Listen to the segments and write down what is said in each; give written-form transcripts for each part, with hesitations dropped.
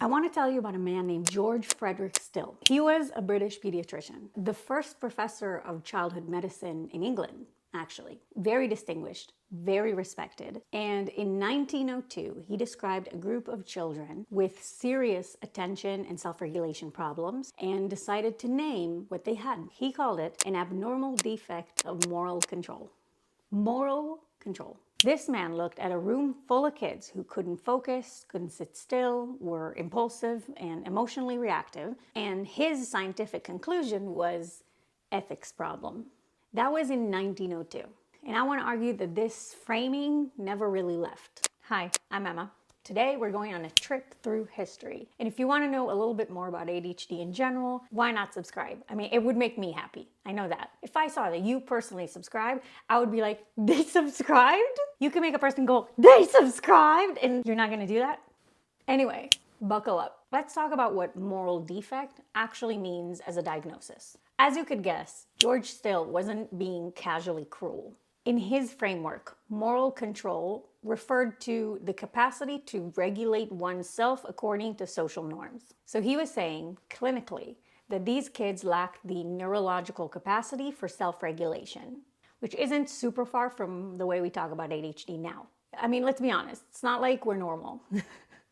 I want to tell you about a man named George Frederick Still. He was a British pediatrician, the first professor of childhood medicine in England, actually. Very distinguished, very respected. And in 1902, he described a group of children with serious attention and self-regulation problems and decided to name what they had. He called it an abnormal defect of moral control. Moral control. This man looked at a room full of kids who couldn't focus, couldn't sit still, were impulsive and emotionally reactive, and his scientific conclusion was ethics problem. That was in 1902. And I want to argue that this framing never really left. Hi, I'm Emma. Today we're going on a trip through history. And if you want to know a little bit more about ADHD in general, why not subscribe? I mean, it would make me happy. I know that. If I saw that you personally subscribed, I would be like, they subscribed? You can make a person go, they subscribed, and you're not going to do that? Anyway, buckle up. Let's talk about what moral defect actually means as a diagnosis. As you could guess, George Still wasn't being casually cruel. In his framework, moral control referred to the capacity to regulate oneself according to social norms. So he was saying, clinically, that these kids lacked the neurological capacity for self-regulation, which isn't super far from the way we talk about ADHD now. I mean, let's be honest, it's not like we're normal.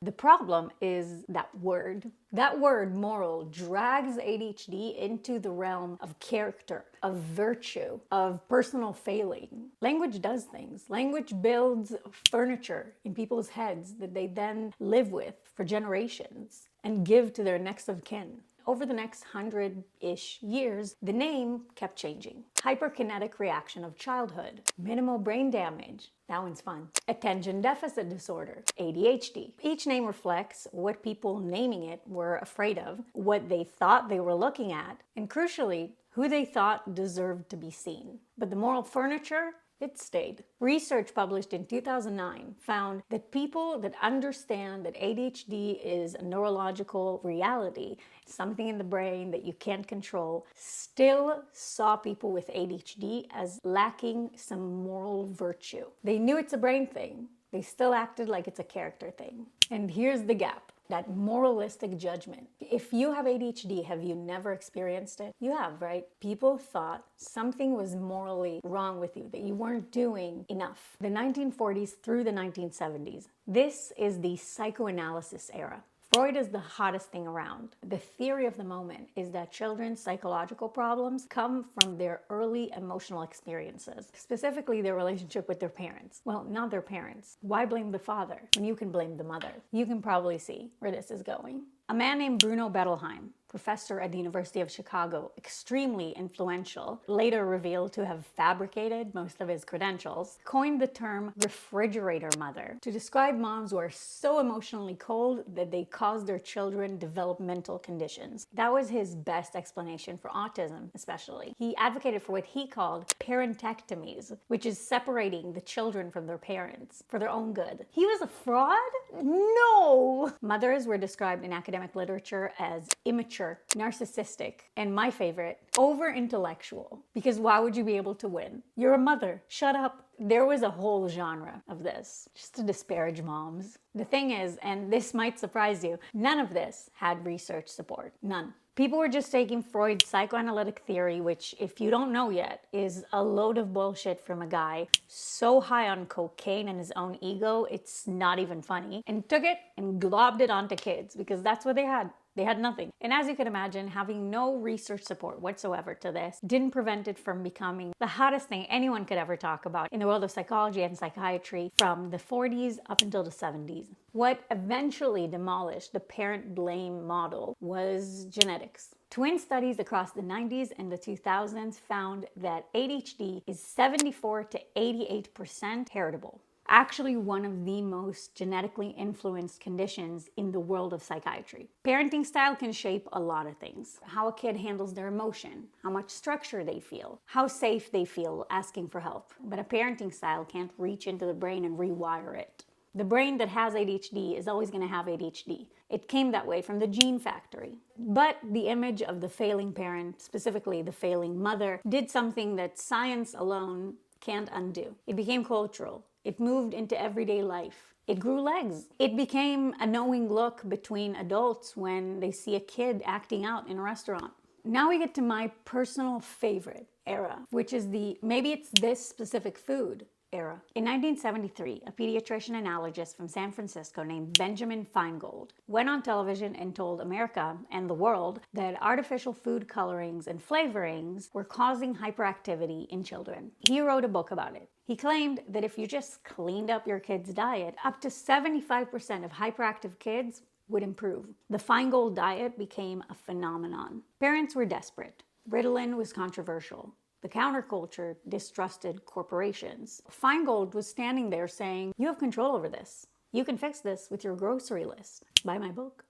The problem is that word. That word, moral, drags ADHD into the realm of character, of virtue, of personal failing. Language does things. Language builds furniture in people's heads that they then live with for generations and give to their next of kin. Over the next 100-ish years, the name kept changing. Hyperkinetic reaction of childhood, minimal brain damage, that one's fun. Attention deficit disorder, ADHD. Each name reflects what people naming it were afraid of, what they thought they were looking at, and crucially, who they thought deserved to be seen. But the moral furniture, it stayed. Research published in 2009 found that people that understand that ADHD is a neurological reality, something in the brain that you can't control, still saw people with ADHD as lacking some moral virtue. They knew it's a brain thing. They still acted like it's a character thing. And here's the gap. That moralistic judgment. If you have ADHD, have you never experienced it? You have, right? People thought something was morally wrong with you, that you weren't doing enough. The 1940s through the 1970s, this is the psychoanalysis era. Freud is the hottest thing around. The theory of the moment is that children's psychological problems come from their early emotional experiences, specifically their relationship with their parents. Well, not their parents. Why blame the father when you can blame the mother? You can probably see where this is going. A man named Bruno Bettelheim, professor at the University of Chicago, extremely influential, later revealed to have fabricated most of his credentials, coined the term refrigerator mother to describe moms who are so emotionally cold that they cause their children developmental conditions. That was his best explanation for autism, especially. He advocated for what he called parentectomies, which is separating the children from their parents for their own good. He was a fraud? No! Mothers were described in academic literature as immature, narcissistic, and my favorite, over-intellectual. Because why would you be able to win? You're a mother. Shut up. There was a whole genre of this, just to disparage moms. The thing is, and this might surprise you, none of this had research support. None. People were just taking Freud's psychoanalytic theory, which, if you don't know yet, is a load of bullshit from a guy so high on cocaine and his own ego, it's not even funny, and took it and globbed it onto kids, because that's what they had. They had nothing. And as you can imagine, having no research support whatsoever to this didn't prevent it from becoming the hottest thing anyone could ever talk about in the world of psychology and psychiatry from the 40s up until the 70s. What eventually demolished the parent blame model was genetics. Twin studies across the 90s and the 2000s found that ADHD is 74 to 88% heritable. Actually one of the most genetically influenced conditions in the world of psychiatry. Parenting style can shape a lot of things. How a kid handles their emotion, how much structure they feel, how safe they feel asking for help. But a parenting style can't reach into the brain and rewire it. The brain that has ADHD is always going to have ADHD. It came that way from the gene factory. But the image of the failing parent, specifically the failing mother, did something that science alone can't undo. It became cultural. It moved into everyday life. It grew legs. It became a knowing look between adults when they see a kid acting out in a restaurant. Now we get to my personal favorite era, which is maybe it's this specific food era. In 1973, a pediatrician analogist from San Francisco named Benjamin Feingold went on television and told America and the world that artificial food colorings and flavorings were causing hyperactivity in children. He wrote a book about it. He claimed that if you just cleaned up your kid's diet, up to 75% of hyperactive kids would improve. The Feingold diet became a phenomenon. Parents were desperate. Ritalin was controversial. The counterculture distrusted corporations. Feingold was standing there saying, "You have control over this. You can fix this with your grocery list. Buy my book."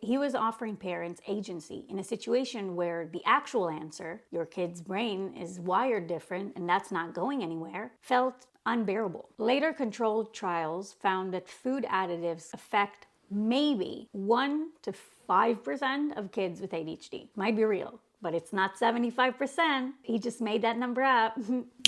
He was offering parents agency in a situation where the actual answer, your kid's brain is wired different and that's not going anywhere, felt unbearable. Later controlled trials found that food additives affect maybe 1 to 5% of kids with ADHD. Might be real, but it's not 75%. He just made that number up.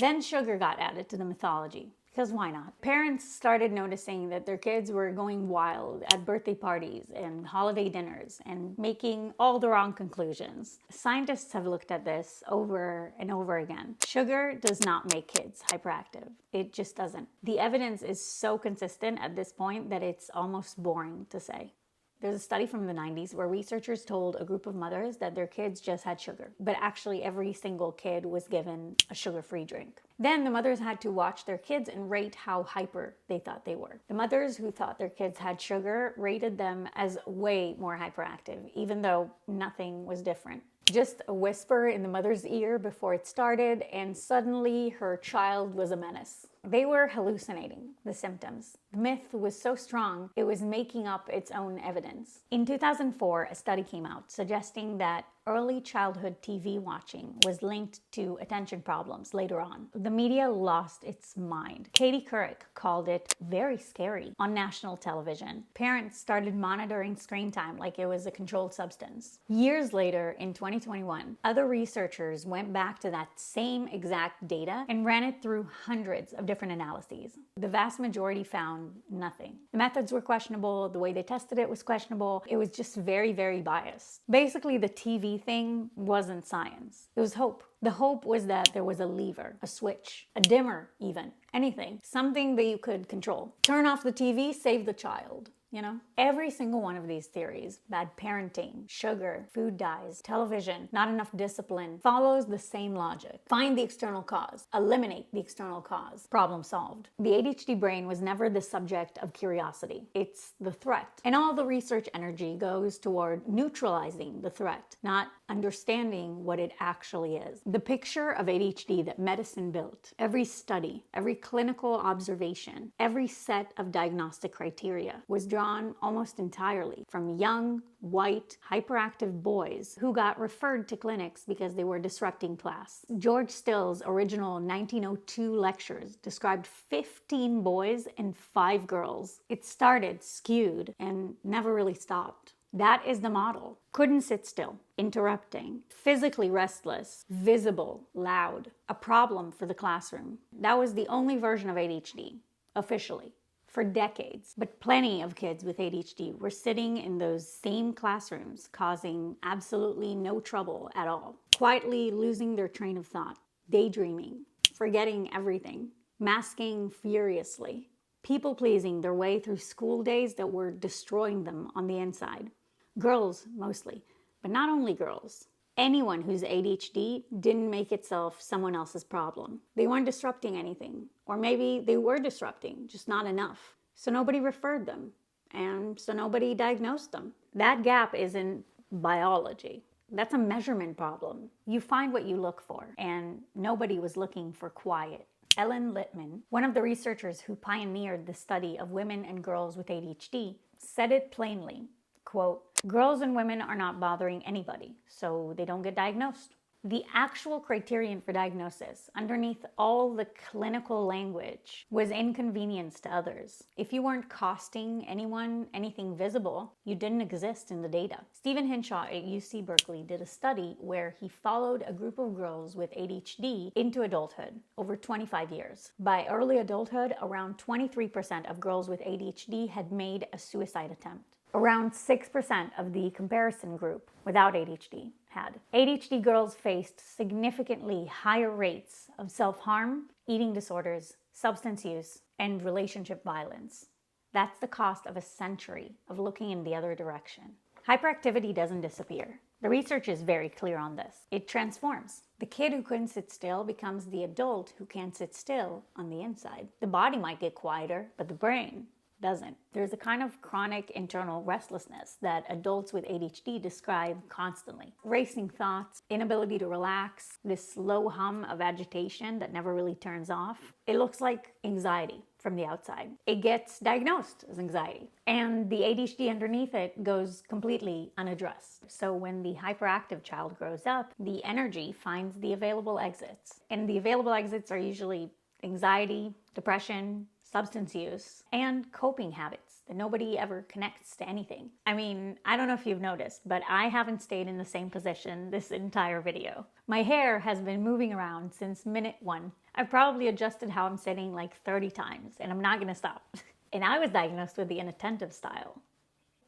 Then sugar got added to the mythology. Because why not? Parents started noticing that their kids were going wild at birthday parties and holiday dinners and making all the wrong conclusions. Scientists have looked at this over and over again. Sugar does not make kids hyperactive. It just doesn't. The evidence is so consistent at this point that it's almost boring to say. There's a study from the 90s where researchers told a group of mothers that their kids just had sugar, but actually every single kid was given a sugar-free drink. Then the mothers had to watch their kids and rate how hyper they thought they were. The mothers who thought their kids had sugar rated them as way more hyperactive, even though nothing was different. Just a whisper in the mother's ear before it started, and suddenly her child was a menace. They were hallucinating the symptoms. The myth was so strong, it was making up its own evidence. In 2004, a study came out suggesting that early childhood TV watching was linked to attention problems later on. The media lost its mind. Katie Couric called it very scary on national television. Parents started monitoring screen time like it was a controlled substance. Years later, in 2021, other researchers went back to that same exact data and ran it through hundreds of different analyses. The vast majority found nothing. The methods were questionable, the way they tested it was questionable, it was just very, very biased. Basically, the TV thing wasn't science. It was hope. The hope was that there was a lever, a switch, a dimmer even, anything, something that you could control. Turn off the TV, save the child. You know, every single one of these theories, bad parenting, sugar, food dyes, television, not enough discipline, follows the same logic. Find the external cause, eliminate the external cause, problem solved. The ADHD brain was never the subject of curiosity. It's the threat. And all the research energy goes toward neutralizing the threat, not understanding what it actually is. The picture of ADHD that medicine built, every study, every clinical observation, every set of diagnostic criteria was drawn almost entirely from young, white, hyperactive boys who got referred to clinics because they were disrupting class. George Still's original 1902 lectures described 15 boys and 5 girls. It started skewed and never really stopped. That is the model. Couldn't sit still, interrupting, physically restless, visible, loud, a problem for the classroom. That was the only version of ADHD, officially, for decades. But plenty of kids with ADHD were sitting in those same classrooms, causing absolutely no trouble at all, quietly losing their train of thought, daydreaming, forgetting everything, masking furiously, people-pleasing their way through school days that were destroying them on the inside. Girls, mostly, but not only girls. Anyone who's ADHD didn't make itself someone else's problem. They weren't disrupting anything, or maybe they were disrupting, just not enough. So nobody referred them, and so nobody diagnosed them. That gap isn't biology. That's a measurement problem. You find what you look for, and nobody was looking for quiet. Ellen Littman, one of the researchers who pioneered the study of women and girls with ADHD, said it plainly. Quote, "Girls and women are not bothering anybody, so they don't get diagnosed. The actual criterion for diagnosis, underneath all the clinical language, was inconvenience to others. If you weren't costing anyone anything visible, you didn't exist in the data. Stephen Hinshaw at UC Berkeley did a study where he followed a group of girls with ADHD into adulthood over 25 years. By early adulthood, around 23% of girls with ADHD had made a suicide attempt. Around 6% of the comparison group without ADHD had. ADHD girls faced significantly higher rates of self-harm, eating disorders, substance use, and relationship violence. That's the cost of a century of looking in the other direction. Hyperactivity doesn't disappear. The research is very clear on this. It transforms. The kid who couldn't sit still becomes the adult who can't sit still on the inside. The body might get quieter, but the brain doesn't. There's a kind of chronic internal restlessness that adults with ADHD describe constantly. Racing thoughts, inability to relax, this slow hum of agitation that never really turns off. It looks like anxiety from the outside. It gets diagnosed as anxiety, and the ADHD underneath it goes completely unaddressed. So when the hyperactive child grows up, the energy finds the available exits. And the available exits are usually anxiety, depression, substance use, and coping habits that nobody ever connects to anything. I mean, I don't know if you've noticed, but I haven't stayed in the same position this entire video. My hair has been moving around since minute 1. I've probably adjusted how I'm sitting like 30 times, and I'm not gonna stop. And I was diagnosed with the inattentive style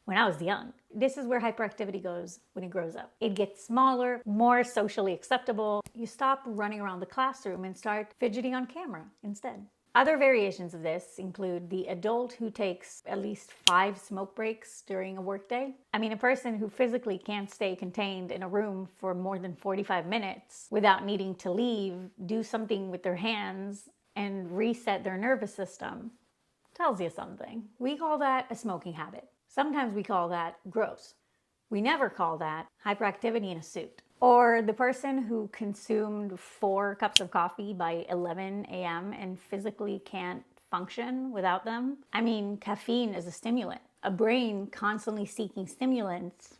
when I was young. This is where hyperactivity goes when it grows up. It gets smaller, more socially acceptable. You stop running around the classroom and start fidgeting on camera instead. Other variations of this include the adult who takes at least 5 smoke breaks during a workday. I mean, a person who physically can't stay contained in a room for more than 45 minutes without needing to leave, do something with their hands, and reset their nervous system tells you something. We call that a smoking habit. Sometimes we call that gross. We never call that hyperactivity in a suit. Or the person who consumed 4 cups of coffee by 11 a.m. and physically can't function without them. I mean, caffeine is a stimulant. A brain constantly seeking stimulants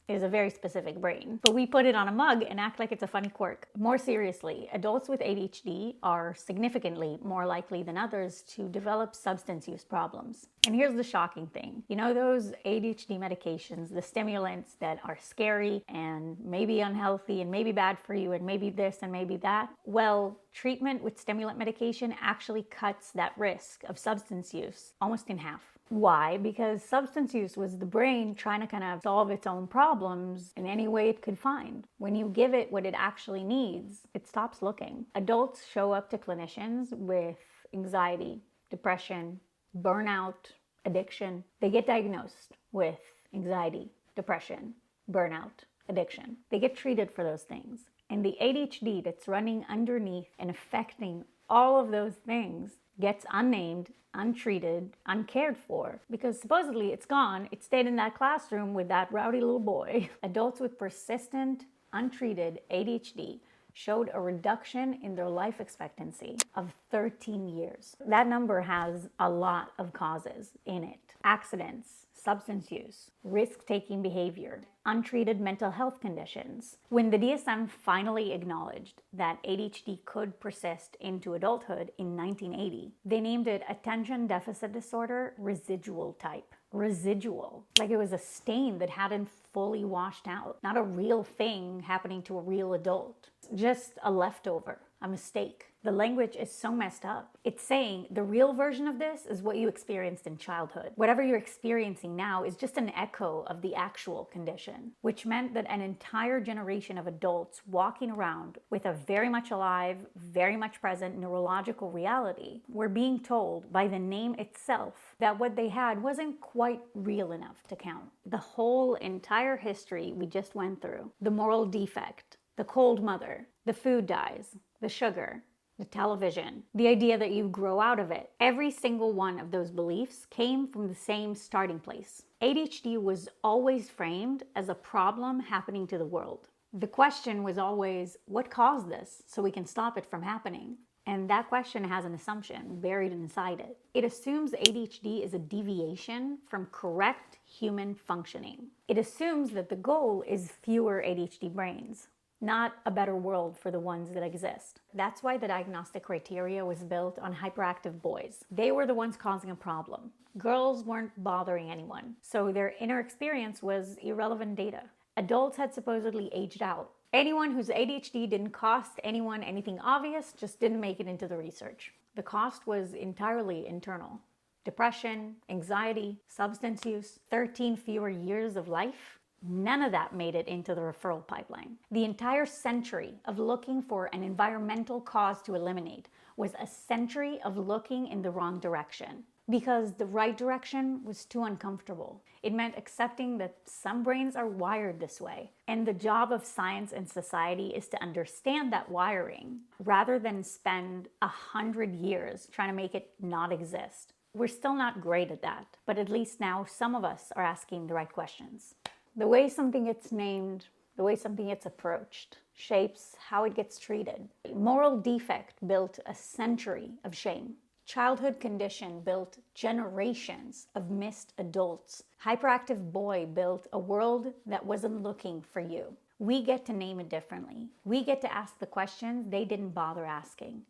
is a very specific brain. But we put it on a mug and act like it's a funny quirk. More seriously, adults with ADHD are significantly more likely than others to develop substance use problems. And here's the shocking thing. You know those ADHD medications, the stimulants that are scary and maybe unhealthy and maybe bad for you and maybe this and maybe that? Well, treatment with stimulant medication actually cuts that risk of substance use almost in half. Why? Because substance use was the brain trying to kind of solve its own problems in any way it could find. When you give it what it actually needs, it stops looking. Adults show up to clinicians with anxiety, depression, burnout, addiction. They get diagnosed with anxiety, depression, burnout, addiction. They get treated for those things. And the ADHD that's running underneath and affecting all of those things gets unnamed, untreated, uncared for, because supposedly it's gone. It stayed in that classroom with that rowdy little boy. Adults with persistent, untreated ADHD showed a reduction in their life expectancy of 13 years. That number has a lot of causes in it. Accidents, substance use, risk-taking behavior, untreated mental health conditions. When the DSM finally acknowledged that ADHD could persist into adulthood in 1980, they named it Attention Deficit Disorder Residual Type. Residual, like it was a stain that hadn't fully washed out, not a real thing happening to a real adult, just a leftover, a mistake. The language is so messed up. It's saying the real version of this is what you experienced in childhood. Whatever you're experiencing now is just an echo of the actual condition, which meant that an entire generation of adults walking around with a very much alive, very much present neurological reality were being told by the name itself that what they had wasn't quite real enough to count. The whole entire history we just went through, the moral defect, the cold mother, the food dyes, the sugar, the television, the idea that you grow out of it. Every single one of those beliefs came from the same starting place. ADHD was always framed as a problem happening to the world. The question was always, what caused this so we can stop it from happening? And that question has an assumption buried inside it. It assumes ADHD is a deviation from correct human functioning. It assumes that the goal is fewer ADHD brains. not a better world for the ones that exist. That's why the diagnostic criteria was built on hyperactive boys. They were the ones causing a problem. Girls weren't bothering anyone, so their inner experience was irrelevant data. Adults had supposedly aged out. Anyone whose ADHD didn't cost anyone anything obvious just didn't make it into the research. The cost was entirely internal. Depression, anxiety, substance use, 13 fewer years of life. None of that made it into the referral pipeline. The entire century of looking for an environmental cause to eliminate was a century of looking in the wrong direction, because the right direction was too uncomfortable. It meant accepting that some brains are wired this way, and the job of science and society is to understand that wiring rather than spend 100 years trying to make it not exist. We're still not great at that, but at least now some of us are asking the right questions. The way something gets named, the way something gets approached, shapes how it gets treated. Moral defect built a century of shame. Childhood condition built generations of missed adults. Hyperactive boy built a world that wasn't looking for you. We get to name it differently. We get to ask the questions they didn't bother asking.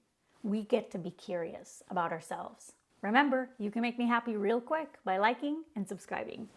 We get to be curious about ourselves. Remember, you can make me happy real quick by liking and subscribing.